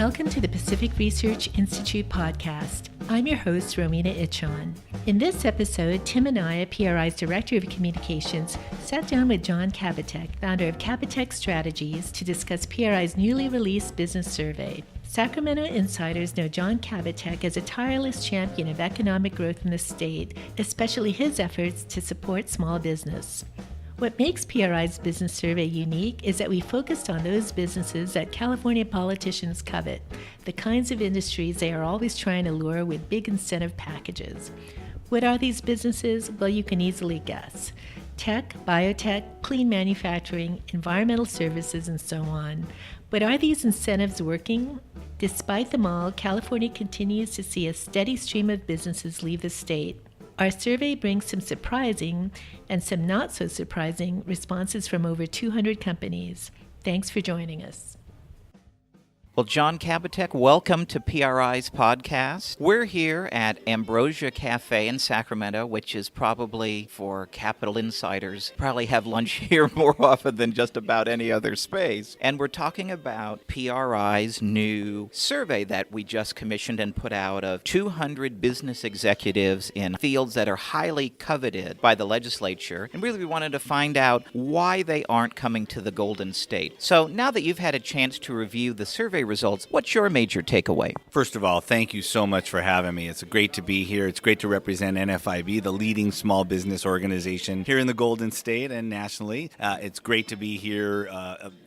Welcome to the Pacific Research Institute podcast. I'm your host, Romina Ichon. In this episode, Tim and I, PRI's Director of Communications, sat down with John Kabateck, founder of Kabateck Strategies, to discuss PRI's newly released business survey. Sacramento insiders know John Kabateck as a tireless champion of economic growth in the state, especially his efforts to support small business. What makes PRI's business survey unique is that we focused on those businesses that California politicians covet, the kinds of industries they are always trying to lure with big incentive packages. What are these businesses? Well, you can easily guess. Tech, biotech, clean manufacturing, environmental services, and so on. But are these incentives working? Despite them all, California continues to see a steady stream of businesses leave the state. Our survey brings some surprising and some not so surprising responses from over 200 companies. Thanks for joining us. Well, John Kabateck, welcome to PRI's podcast. We're here at Ambrosia Cafe in Sacramento, which is probably, for Capital insiders, probably have lunch here more often than just about any other space. And we're talking about PRI's new survey that we just commissioned and put out of 200 business executives in fields that are highly coveted by the legislature. And really, we wanted to find out why they aren't coming to the Golden State. So now that you've had a chance to review the survey results, what's your major takeaway? First of all, thank you so much for having me. It's great to be here. It's great to represent NFIB, the leading small business organization here in the Golden State and nationally. It's great to be here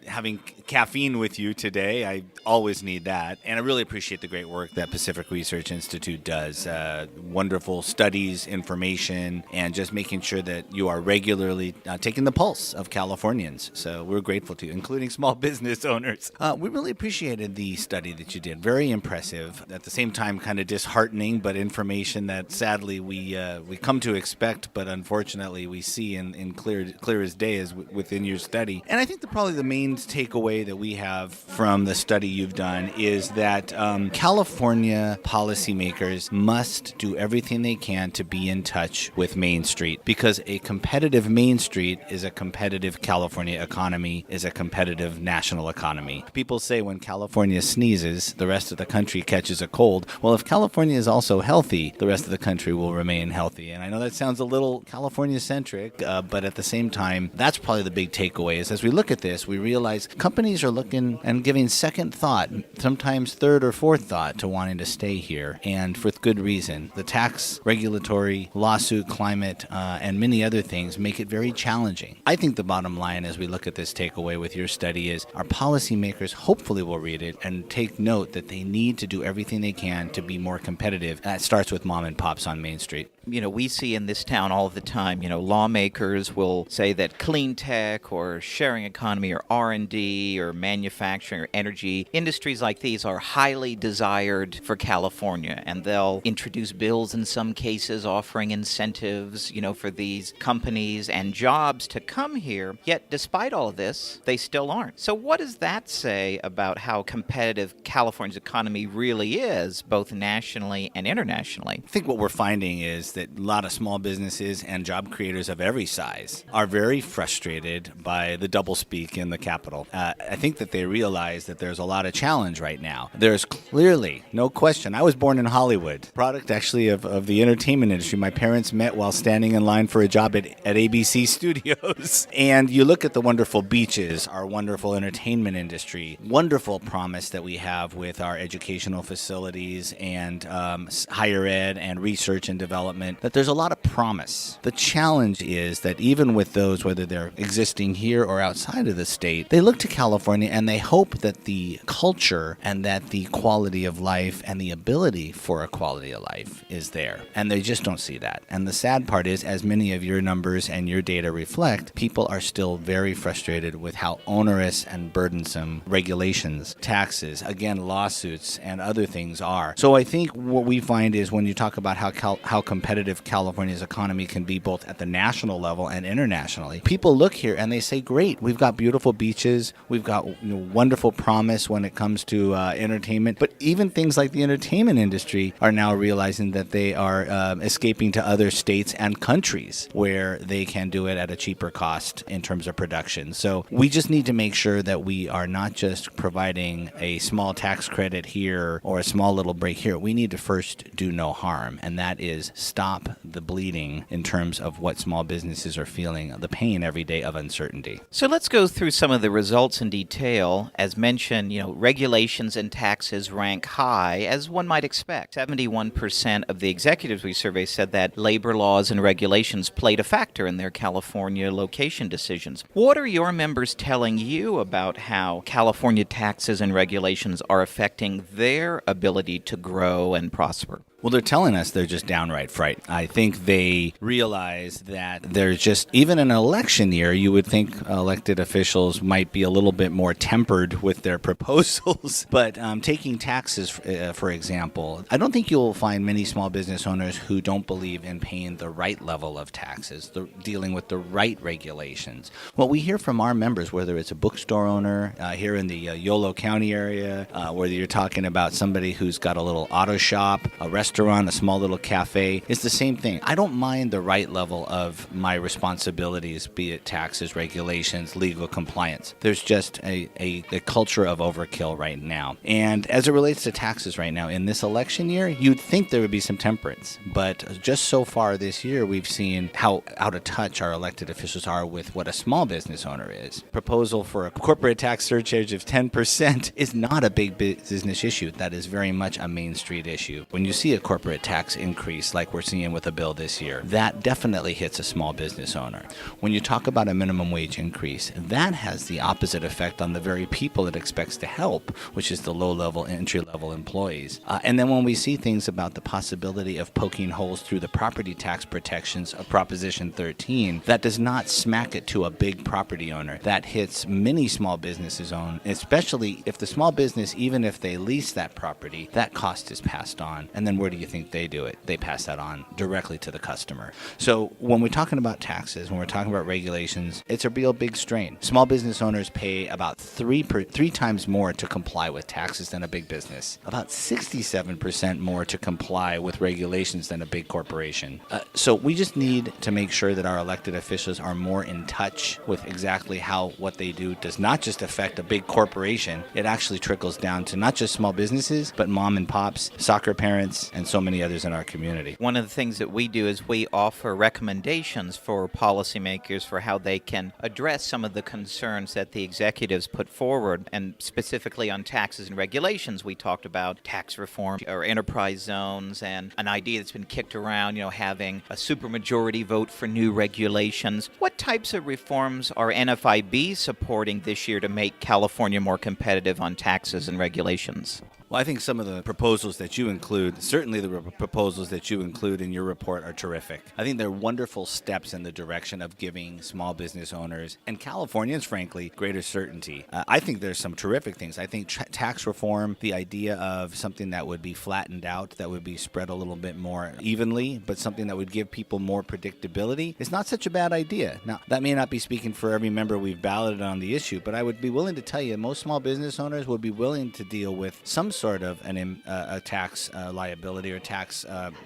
having caffeine with you today. I always need that. And I really appreciate the great work that Pacific Research Institute does. Wonderful studies, information, and just making sure that you are regularly taking the pulse of Californians. So we're grateful to you, including small business owners. We really appreciated the study that you did. Very impressive. At the same time, kind of disheartening, but information that sadly we come to expect, but unfortunately we see in clear as day as within your study. And I think probably the main takeaway that we have from the study you've done is that California policymakers must do everything they can to be in touch with Main Street, because a competitive Main Street is a competitive California economy, is a competitive national economy. People say when California sneezes, the rest of the country catches a cold. Well, if California is also healthy, the rest of the country will remain healthy. And I know that sounds a little California-centric, but at the same time, that's probably the big takeaway is as we look at this, we realize companies are looking and giving second thought, sometimes third or fourth thought to wanting to stay here, and with good reason. The tax, regulatory, lawsuit, climate, and many other things make it very challenging. I think the bottom line as we look at this takeaway with your study is our policymakers hopefully will read it and take note that they need to do everything they can to be more competitive. That starts with mom and pops on Main Street. You know, we see in this town all the time, lawmakers will say that clean tech or sharing economy or R&D or manufacturing or energy, industries like these are highly desired for California. And they'll introduce bills in some cases offering incentives, for these companies and jobs to come here. Yet, despite all of this, they still aren't. So what does that say about how competitive California's economy really is, both nationally and internationally? I think what we're finding is that a lot of small businesses and job creators of every size are very frustrated by the doublespeak in the capital. I think that they realize that there's a lot of challenge right now. There's clearly no question. I was born in Hollywood, product actually of the entertainment industry. My parents met while standing in line for a job at ABC Studios. And you look at the wonderful beaches, our wonderful entertainment industry, wonderful promise that we have with our educational facilities and higher ed and research and development, that there's a lot of promise. The challenge is that even with those, whether they're existing here or outside of the state, they look to California and they hope that the culture and that the quality of life and the ability for a quality of life is there. And they just don't see that. And the sad part is, as many of your numbers and your data reflect, people are still very frustrated with how onerous and burdensome regulations, taxes, again, lawsuits, and other things are. So I think what we find is when you talk about how competitive California's economy can be both at the national level and internationally, people look here and they say, great, we've got beautiful beaches, we've got wonderful promise when it comes to entertainment, but even things like the entertainment industry are now realizing that they are escaping to other states and countries where they can do it at a cheaper cost in terms of production. So we just need to make sure that we are not just providing giving a small tax credit here or a small little break here. We need to first do no harm, and that is stop the bleeding in terms of what small businesses are feeling, the pain every day of uncertainty. So let's go through some of the results in detail. As mentioned, regulations and taxes rank high, as one might expect. 71% of the executives we surveyed said that labor laws and regulations played a factor in their California location decisions. What are your members telling you about how California taxes and regulations are affecting their ability to grow and prosper? Well, they're telling us they're just downright frightened. I think they realize that there's just, even in an election year, you would think elected officials might be a little bit more tempered with their proposals. But taking taxes, for example, I don't think you'll find many small business owners who don't believe in paying the right level of taxes, dealing with the right regulations. What we hear from our members, whether it's a bookstore owner here in the Yolo County area, whether you're talking about somebody who's got a little auto shop, a restaurant, a small little cafe, it's the same thing. I don't mind the right level of my responsibilities, be it taxes, regulations, legal compliance. There's just a culture of overkill right now. And as it relates to taxes right now, in this election year, you'd think there would be some temperance. But just so far this year, we've seen how out of touch our elected officials are with what a small business owner is. Proposal for a corporate tax surcharge of 10% is not a big business issue. That is very much a Main Street issue. When you see a corporate tax increase like we're seeing with a bill this year, that definitely hits a small business owner. When you talk about a minimum wage increase, that has the opposite effect on the very people it expects to help, which is the low-level, entry-level employees. And then when we see things about the possibility of poking holes through the property tax protections of Proposition 13, that does not smack it to a big property owner. That hits many small businesses own, especially if the small business, even if they lease that property, that cost is passed on. And then where do you think they do it? They pass that on directly to the customer. So when we're talking about taxes, when we're talking about regulations, it's a real big strain. Small business owners pay about three times more to comply with taxes than a big business, about 67% more to comply with regulations than a big corporation. So we just need to make sure that our elected officials are more in touch with exactly how what they do does not just affect a big corporation. It actually trickles down to not just small businesses, but mom and pops, soccer parents, and so many others in our community. One of the things that we do is we offer recommendations for policymakers for how they can address some of the concerns that the executives put forward, and specifically on taxes and regulations. We talked about tax reform or enterprise zones and an idea that's been kicked around, having a supermajority vote for new regulations. What types of reforms are NFIB supporting this year to make California more competitive on taxes and regulations? Well, I think some of the proposals that you include, certainly the proposals that you include in your report, are terrific. I think they're wonderful steps in the direction of giving small business owners and Californians, frankly, greater certainty. I think there's some terrific things. I think tax reform, the idea of something that would be flattened out, that would be spread a little bit more evenly, but something that would give people more predictability, is not such a bad idea. Now, that may not be speaking for every member we've balloted on the issue, but I would be willing to tell you most small business owners would be willing to deal with some sort of a tax liability or tax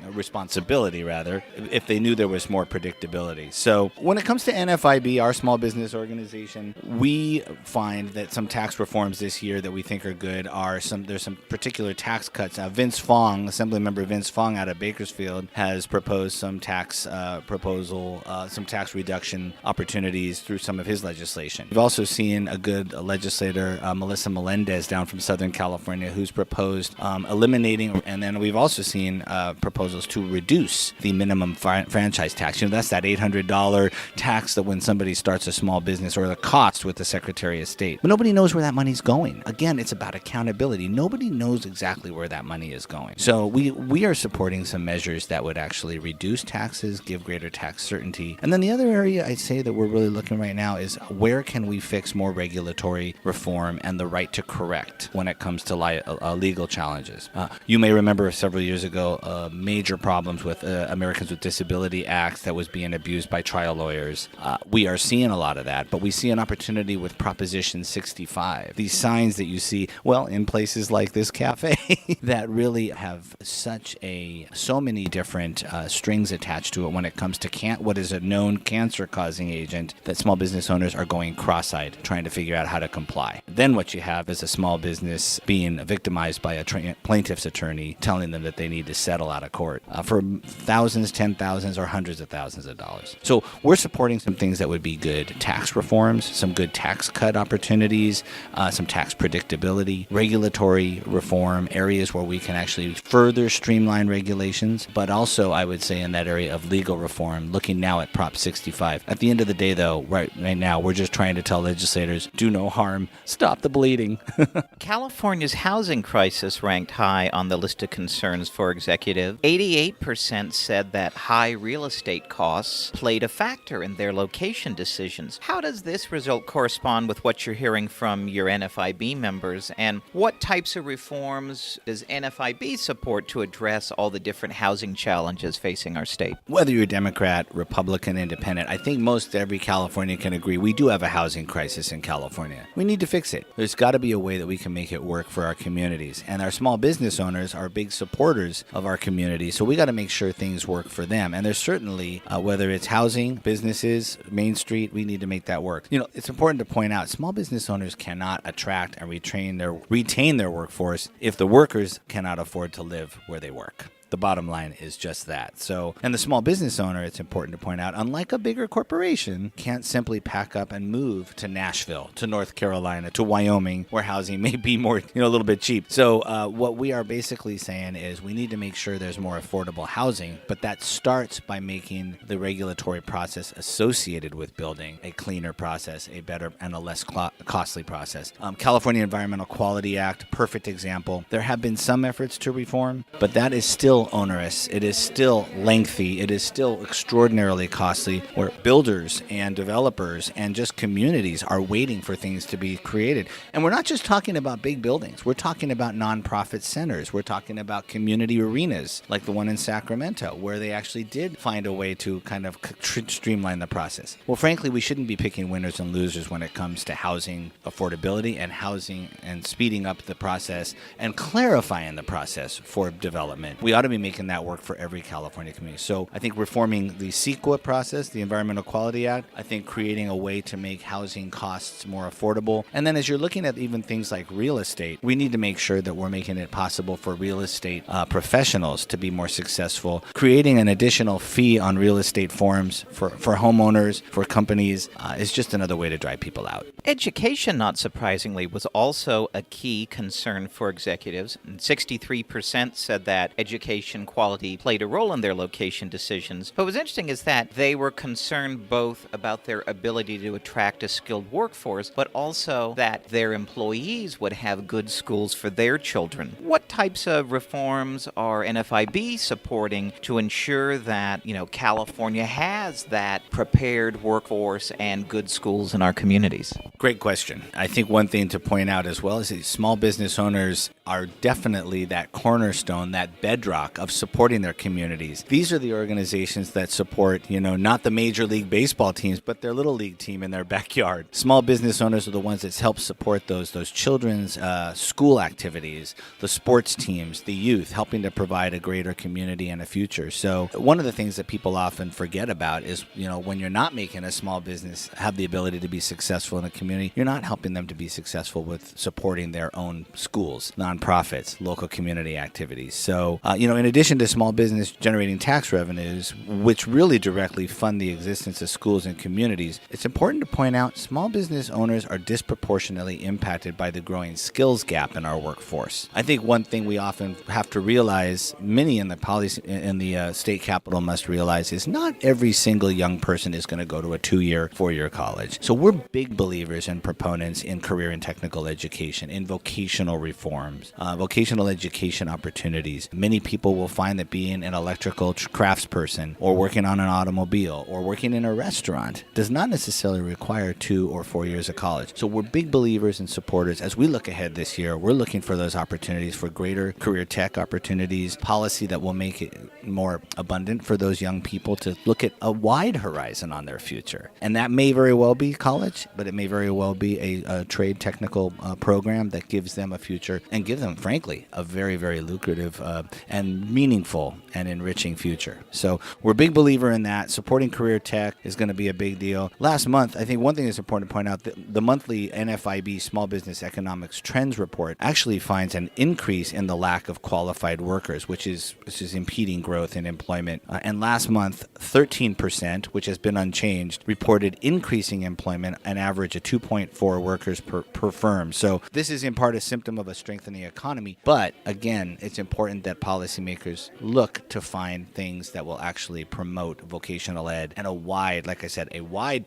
responsibility, rather, if they knew there was more predictability. So when it comes to NFIB, our small business organization, we find that some tax reforms this year that we think are good there's some particular tax cuts. Vince Fong, Assemblymember Vince Fong out of Bakersfield, has proposed some tax some tax reduction opportunities through some of his legislation. We've also seen a good legislator, Melissa Melendez, down from Southern California, who's proposed eliminating, and then we've also seen proposals to reduce the minimum franchise tax. That's that $800 tax that when somebody starts a small business, or the cost with the Secretary of State. But nobody knows where that money's going. Again, it's about accountability. Nobody knows exactly where that money is going. So we are supporting some measures that would actually reduce taxes, give greater tax certainty. And then the other area I'd say that we're really looking right now is where can we fix more regulatory reform and the right to correct when it comes to legal challenges. You may remember several years ago major problems with Americans with Disability Acts that was being abused by trial lawyers. We are seeing a lot of that, but we see an opportunity with Proposition 65. These signs that you see, well, in places like this cafe that really have so many different strings attached to it when it comes to what is a known cancer-causing agent, that small business owners are going cross-eyed trying to figure out how to comply. Then what you have is a small business being victimized by a plaintiff's attorney telling them that they need to settle out of court for thousands, 10,000s, or hundreds of thousands of dollars. So we're supporting some things that would be good tax reforms, some good tax cut opportunities, some tax predictability, regulatory reform, areas where we can actually further streamline regulations, but also I would say in that area of legal reform, looking now at Prop 65. At the end of the day, though, right now, we're just trying to tell legislators, do no harm, stop the bleeding. California's housing crisis ranked high on the list of concerns for executives. 88% said that high real estate costs played a factor in their location decisions. How does this result correspond with what you're hearing from your NFIB members, and what types of reforms does NFIB support to address all the different housing challenges facing our state? Whether you're Democrat, Republican, Independent, I think most every Californian can agree we do have a housing crisis in California. We need to fix it. There's got to be a way that we can make it work for our communities. And our small business owners are big supporters of our community, so we got to make sure things work for them. And there's certainly, whether it's housing, businesses, Main Street, we need to make that work. It's important to point out small business owners cannot attract and retain their workforce if the workers cannot afford to live where they work. The bottom line is just that. So, and the small business owner, it's important to point out, unlike a bigger corporation, can't simply pack up and move to Nashville, to North Carolina, to Wyoming, where housing may be more, a little bit cheap. So what we are basically saying is we need to make sure there's more affordable housing, but that starts by making the regulatory process associated with building a cleaner process, a better and a less costly process. California Environmental Quality Act, perfect example. There have been some efforts to reform, but that is still onerous. It is still lengthy. It is still extraordinarily costly, where builders and developers and just communities are waiting for things to be created. And we're not just talking about big buildings. We're talking about nonprofit centers. We're talking about community arenas like the one in Sacramento, where they actually did find a way to kind of streamline the process. Well, frankly, we shouldn't be picking winners and losers when it comes to housing affordability and housing and speeding up the process and clarifying the process for development. We ought to be making that work for every California community. So I think reforming the CEQA process, the Environmental Quality Act, I think creating a way to make housing costs more affordable. And then as you're looking at even things like real estate, we need to make sure that we're making it possible for real estate professionals to be more successful. Creating an additional fee on real estate forms for homeowners, for companies, is just another way to drive people out. Education, not surprisingly, was also a key concern for executives. 63% said that education quality played a role in their location decisions. But what's interesting is that they were concerned both about their ability to attract a skilled workforce, but also that their employees would have good schools for their children. What types of reforms are NFIB supporting to ensure that, California has that prepared workforce and good schools in our communities? Great question. I think one thing to point out as well is that small business owners are definitely that cornerstone, that bedrock of supporting their communities. These are the organizations that support, not the Major League Baseball teams, but their little league team in their backyard. Small business owners are the ones that help support those children's school activities, the sports teams, the youth, helping to provide a greater community and a future. So one of the things that people often forget about is, when you're not making a small business have the ability to be successful in a community, you're not helping them to be successful with supporting their own schools, nonprofits, local community activities. So, in addition to small business generating tax revenues, which really directly fund the existence of schools and communities, it's important to point out small business owners are disproportionately impacted by the growing skills gap in our workforce. I think one thing we often have to realize, many in the state capitol must realize, is not every single young person is going to go to a 2-year, 4-year college. So we're big believers and proponents in career and technical education, in vocational reforms, careers, vocational education opportunities. Many people will find that being an electrical craftsperson or working on an automobile or working in a restaurant does not necessarily require 2 or 4 years of college. So we're big believers and supporters. As we look ahead this year, we're looking for those opportunities for greater career tech opportunities, policy that will make it more abundant for those young people to look at a wide horizon on their future. And that may very well be college, but it may very well be a trade technical program that gives them a future and give them, frankly, a very, very lucrative and meaningful and enriching future. So we're a big believer in that. Supporting career tech is going to be a big deal. Last month, I think one thing that's important to point out, the monthly NFIB Small Business Economics Trends Report actually finds an increase in the lack of qualified workers, which is impeding growth in employment. And last month, 13%, which has been unchanged, reported increasing employment, an average of 2.4 workers per firm. So this is in part a symptom of a strengthening economy. But again, it's important that policymakers look to find things that will actually promote vocational ed and a wide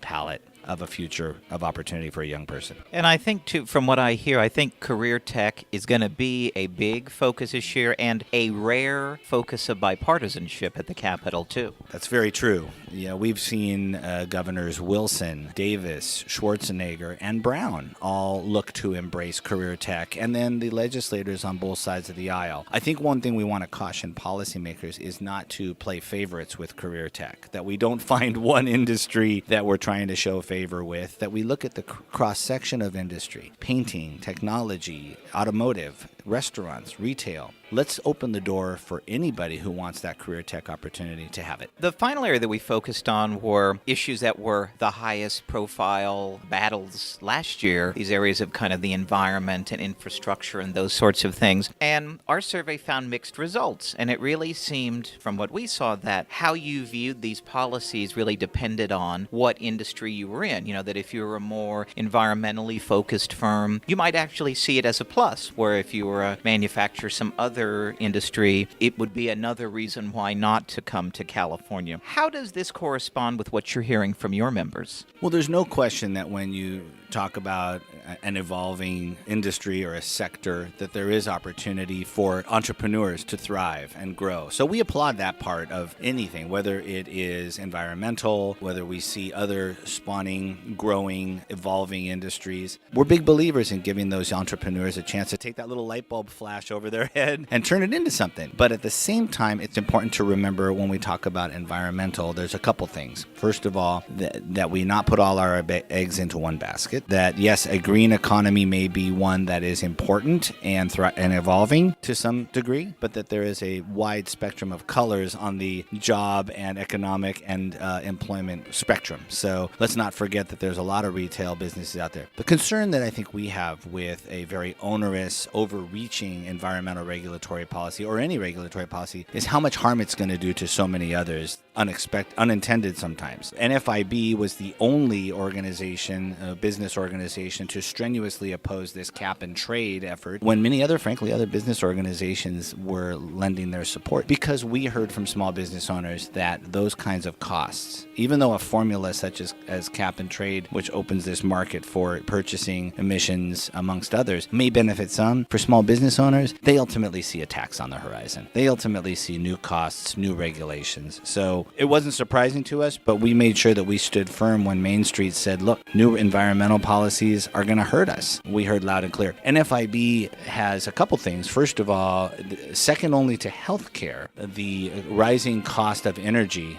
palette of a future of opportunity for a young person. And I think, too, from what I hear, I think career tech is going to be a big focus this year and a rare focus of bipartisanship at the Capitol, too. That's very true. We've seen Governors Wilson, Davis, Schwarzenegger, and Brown all look to embrace career tech, and then the legislators on both sides of the aisle. I think one thing we want to caution policymakers is not to play favorites with career tech, that we don't find one industry that we're trying to show favor with, that we look at the cross-section of industry, painting, technology, automotive, restaurants, retail. Let's open the door for anybody who wants that career tech opportunity to have it. The final area that we focused on were issues that were the highest profile battles last year, these areas of kind of the environment and infrastructure and those sorts of things. And our survey found mixed results. And it really seemed, from what we saw, that how you viewed these policies really depended on what industry you were in. That if you were a more environmentally focused firm, you might actually see it as a plus, where if you were a manufacturer, some other industry, it would be another reason why not to come to California. How does this correspond with what you're hearing from your members? Well, there's no question that when you talk about an evolving industry or a sector, that there is opportunity for entrepreneurs to thrive and grow. So we applaud that part of anything, whether it is environmental, whether we see other spawning, growing, evolving industries. We're big believers in giving those entrepreneurs a chance to take that little light bulb flash over their head and turn it into something. But at the same time, it's important to remember when we talk about environmental, there's a couple things. First of all, that we not put all our eggs into one basket. That yes, a green economy may be one that is important and evolving to some degree, but that there is a wide spectrum of colors on the job and economic and employment spectrum. So let's not forget that there's a lot of retail businesses out there. The concern that I think we have with a very onerous, overreaching environmental regulatory policy or any regulatory policy is how much harm it's going to do to so many others, unintended sometimes. NFIB was the only business organization to strenuously oppose this cap and trade effort when many other business organizations were lending their support, because we heard from small business owners that those kinds of costs, even though a formula such as cap and trade, which opens this market for purchasing emissions amongst others, may benefit some, for small business owners, they ultimately see a tax on the horizon. They ultimately see new costs, new regulations. So it wasn't surprising to us, but we made sure that we stood firm when Main Street said, look, new environmental policies are going to hurt us. We heard loud and clear. NFIB has a couple things. First of all, second only to healthcare, the rising cost of energy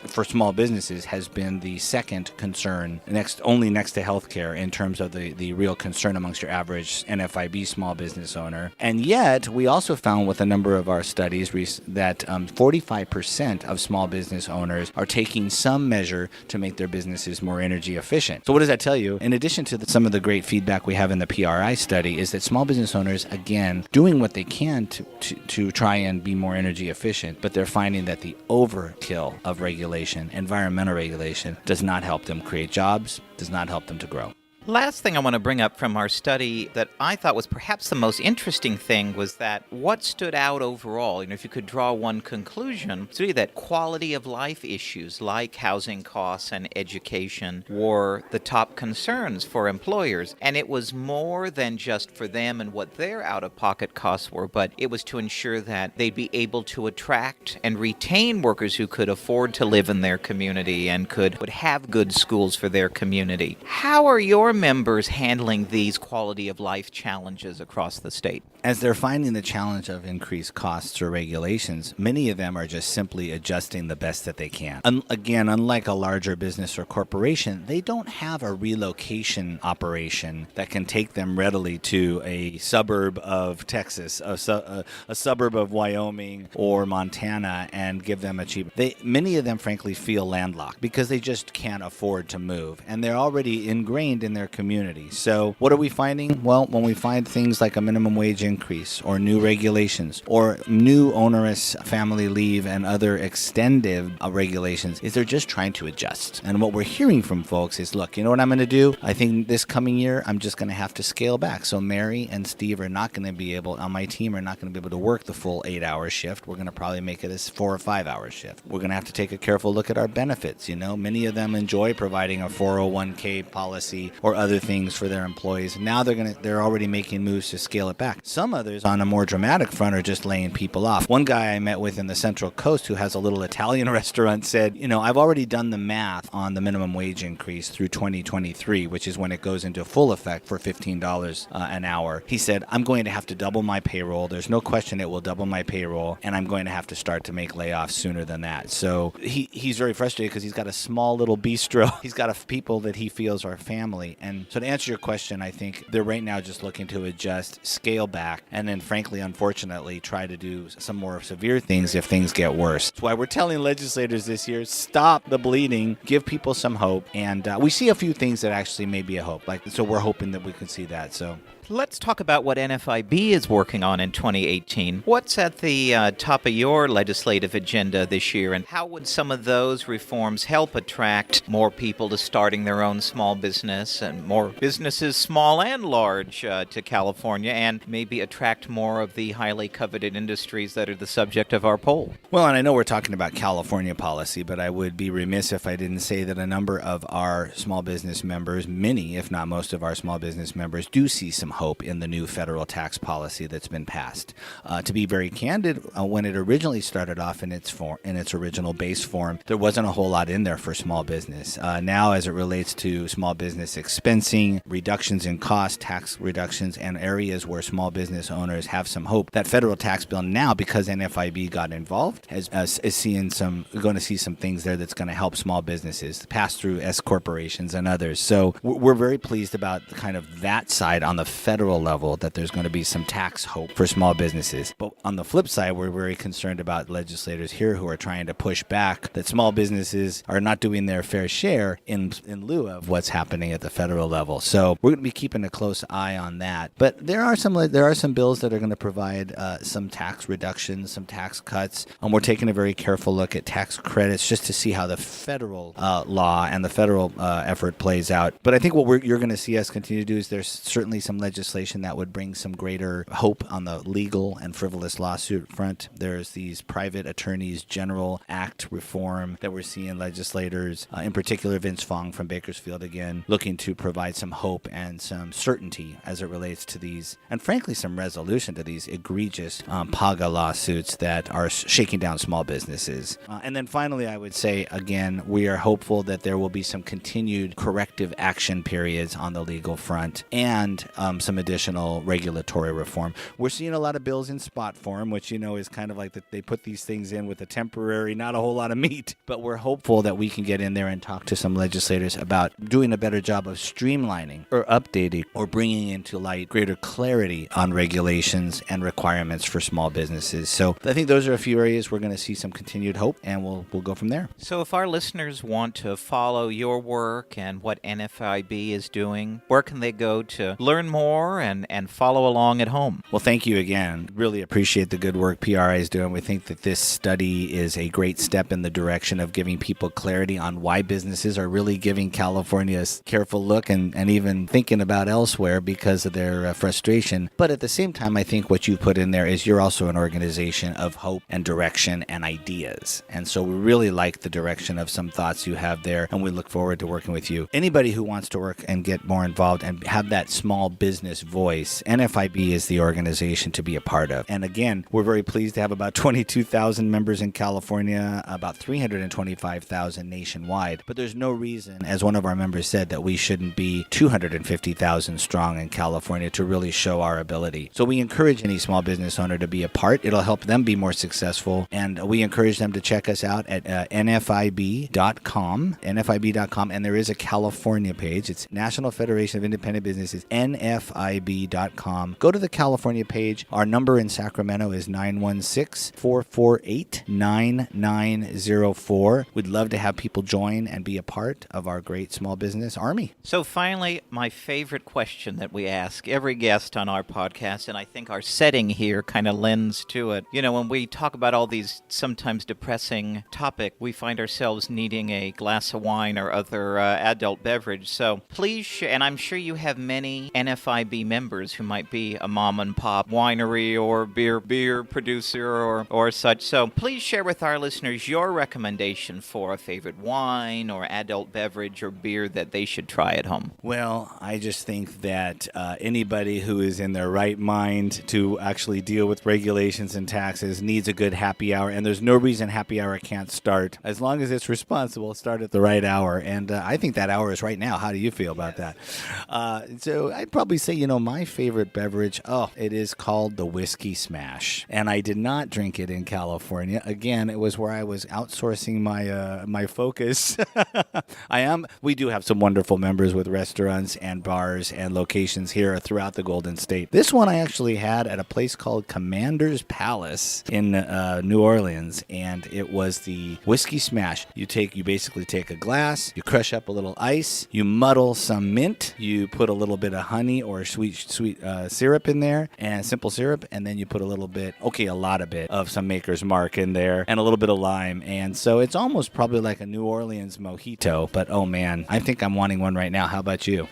for small businesses has been the second concern, only next to healthcare in terms of the real concern amongst your average NFIB small business owner. And yet, we also found with a number of our studies that 45% of small business owners are taking some measure to make their businesses more energy efficient. So what does that tell you? In addition to some of the great feedback we have in the PRI study is that small business owners, again, doing what they can to try and be more energy efficient, but they're finding that the overkill of regulation, environmental regulation, does not help them create jobs, does not help them to grow. Last thing I want to bring up from our study that I thought was perhaps the most interesting thing was that what stood out overall, if you could draw one conclusion, it's really that quality of life issues like housing costs and education were the top concerns for employers. And it was more than just for them and what their out-of-pocket costs were, but it was to ensure that they'd be able to attract and retain workers who could afford to live in their community and would have good schools for their community. How are your members handling these quality of life challenges across the state? As they're finding the challenge of increased costs or regulations, many of them are just simply adjusting the best that they can. Again, unlike a larger business or corporation, they don't have a relocation operation that can take them readily to a suburb of Texas, a suburb of Wyoming or Montana, and give them a cheap. Many of them, frankly, feel landlocked because they just can't afford to move, and they're already ingrained in their community. So what are we finding? Well, when we find things like a minimum wage increase or new regulations or new onerous family leave and other extended regulations, is they're just trying to adjust. And what we're hearing from folks is, look, you know what I'm going to do? I think this coming year, I'm just going to have to scale back. So Mary and Steve are not going to be able, on my team, are not going to be able to work the full 8-hour shift. We're going to probably make it a 4 or 5-hour shift. We're going to have to take a careful look at our benefits. Many of them enjoy providing a 401k policy or other things for their employees. Now they're already making moves to scale it back. Some others on a more dramatic front are just laying people off. One guy I met with in the Central Coast who has a little Italian restaurant said, I've already done the math on the minimum wage increase through 2023, which is when it goes into full effect for $15 an hour. He said, I'm going to have to double my payroll. There's no question it will double my payroll, and I'm going to have to start to make layoffs sooner than that. So he's very frustrated because he's got a small little bistro. He's got people that he feels are family. And so to answer your question, I think they're right now just looking to adjust, scale back, and then frankly, unfortunately, try to do some more severe things if things get worse. That's why we're telling legislators this year, stop the bleeding, give people some hope. And we see a few things that actually may be a hope. So we're hoping that we can see that. So let's talk about what NFIB is working on in 2018. What's at the top of your legislative agenda this year, and how would some of those reforms help attract more people to starting their own small business and more businesses, small and large, to California, and maybe attract more of the highly coveted industries that are the subject of our poll? Well, and I know we're talking about California policy, but I would be remiss if I didn't say that a number of our small business members, many, if not most of our small business members, do see some hope in the new federal tax policy that's been passed. To be very candid, when it originally started off in its original base form, there wasn't a whole lot in there for small business. Now, as it relates to small business expensing, reductions in cost, tax reductions, and areas where small business owners have some hope, that federal tax bill now, because NFIB got involved, is going to see some things there that's going to help small businesses pass through S corporations and others. So we're very pleased about the kind of that side on the federal level, that there's going to be some tax hope for small businesses. But on the flip side, we're very concerned about legislators here who are trying to push back that small businesses are not doing their fair share in lieu of what's happening at the federal level. So we're going to be keeping a close eye on that. But there are some bills that are going to provide some tax reductions, some tax cuts, and we're taking a very careful look at tax credits just to see how the federal law and the federal effort plays out. But I think what you're going to see us continue to do is there's certainly some legislation that would bring some greater hope on the legal and frivolous lawsuit front. There's these Private Attorneys General Act reform that we're seeing legislators, in particular Vince Fong from Bakersfield again, looking to provide some hope and some certainty as it relates to these, and frankly some resolution to these egregious PAGA lawsuits that are shaking down small businesses. And then finally, I would say, again, we are hopeful that there will be some continued corrective action periods on the legal front and some additional regulatory reform. We're seeing a lot of bills in spot form, which, is kind of like that they put these things in with a temporary, not a whole lot of meat. But we're hopeful that we can get in there and talk to some legislators about doing a better job of streamlining or updating or bringing into light greater clarity on regulations and requirements for small businesses. So I think those are a few areas we're going to see some continued hope, and we'll go from there. So if our listeners want to follow your work and what NFIB is doing, where can they go to learn more more and follow along at home. Well, thank you again. Really appreciate the good work PRI is doing. We think that this study is a great step in the direction of giving people clarity on why businesses are really giving California a careful look and even thinking about elsewhere because of their frustration. But at the same time, I think what you put in there is you're also an organization of hope and direction and ideas. And so we really like the direction of some thoughts you have there, and we look forward to working with you. Anybody who wants to work and get more involved and have that small business voice, NFIB is the organization to be a part of. And again, we're very pleased to have about 22,000 members in California, about 325,000 nationwide. But there's no reason, as one of our members said, that we shouldn't be 250,000 strong in California to really show our ability. So we encourage any small business owner to be a part. It'll help them be more successful. And we encourage them to check us out at NFIB.com, NFIB.com. And there is a California page. It's National Federation of Independent Businesses, NFIB.com. Go to the California page. Our number in Sacramento is 916-448-9904. We'd love to have people join and be a part of our great small business army. So finally, my favorite question that we ask every guest on our podcast, and I think our setting here kind of lends to it. You know, when we talk about all these sometimes depressing topics, we find ourselves needing a glass of wine or other adult beverage. So please share, and I'm sure you have many NFIB members who might be a mom and pop winery or beer producer or such. So please share with our listeners your recommendation for a favorite wine or adult beverage or beer that they should try at home. Well, I just think that anybody who is in their right mind to actually deal with regulations and taxes needs a good happy hour, and there's no reason happy hour can't start. As long as it's responsible, start at the right hour, and I think that hour is right now. How do you feel about that? So I'd probably say, my favorite beverage, it is called the Whiskey Smash, and I did not drink it in California. Again, it was where I was outsourcing my focus. We do have some wonderful members with restaurants and bars and locations here throughout the Golden State. This one I actually had at a place called Commander's Palace in New Orleans, and it was the Whiskey Smash. You basically take a glass, you crush up a little ice, you muddle some mint, you put a little bit of honey or sweet syrup in there, and simple syrup, and then you put a lot of bit of some Maker's Mark in there, and a little bit of lime, and so it's almost probably like a New Orleans mojito, but oh man, I think I'm wanting one right now. How about you?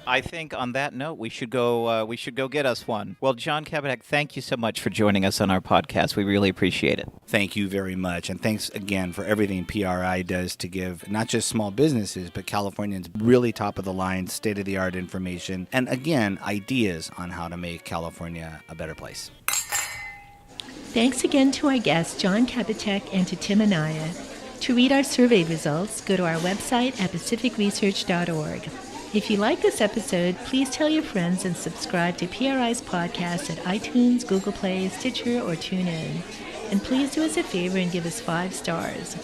I think on that note, we should go get us one. Well, John Kabateck, thank you so much for joining us on our podcast. We really appreciate it. Thank you very much. And thanks again for everything PRI does to give not just small businesses, but Californians really top of the line, state-of-the-art information, and again, ideas on how to make California a better place. Thanks again to our guest, John Kabateck, and to Tim Anaya. To read our survey results, go to our website at pacificresearch.org. If you like this episode, please tell your friends and subscribe to PRI's podcast at iTunes, Google Play, Stitcher, or TuneIn. And please do us a favor and give us 5 stars.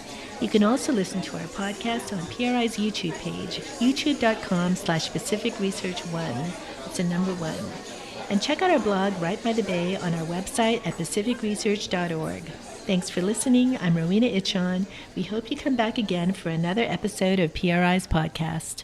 You can also listen to our podcast on PRI's YouTube page, youtube.com/PacificResearch1. It's a number 1. And check out our blog Right by the Bay on our website at pacificresearch.org. Thanks for listening. I'm Rowena Itchon. We hope you come back again for another episode of PRI's podcast.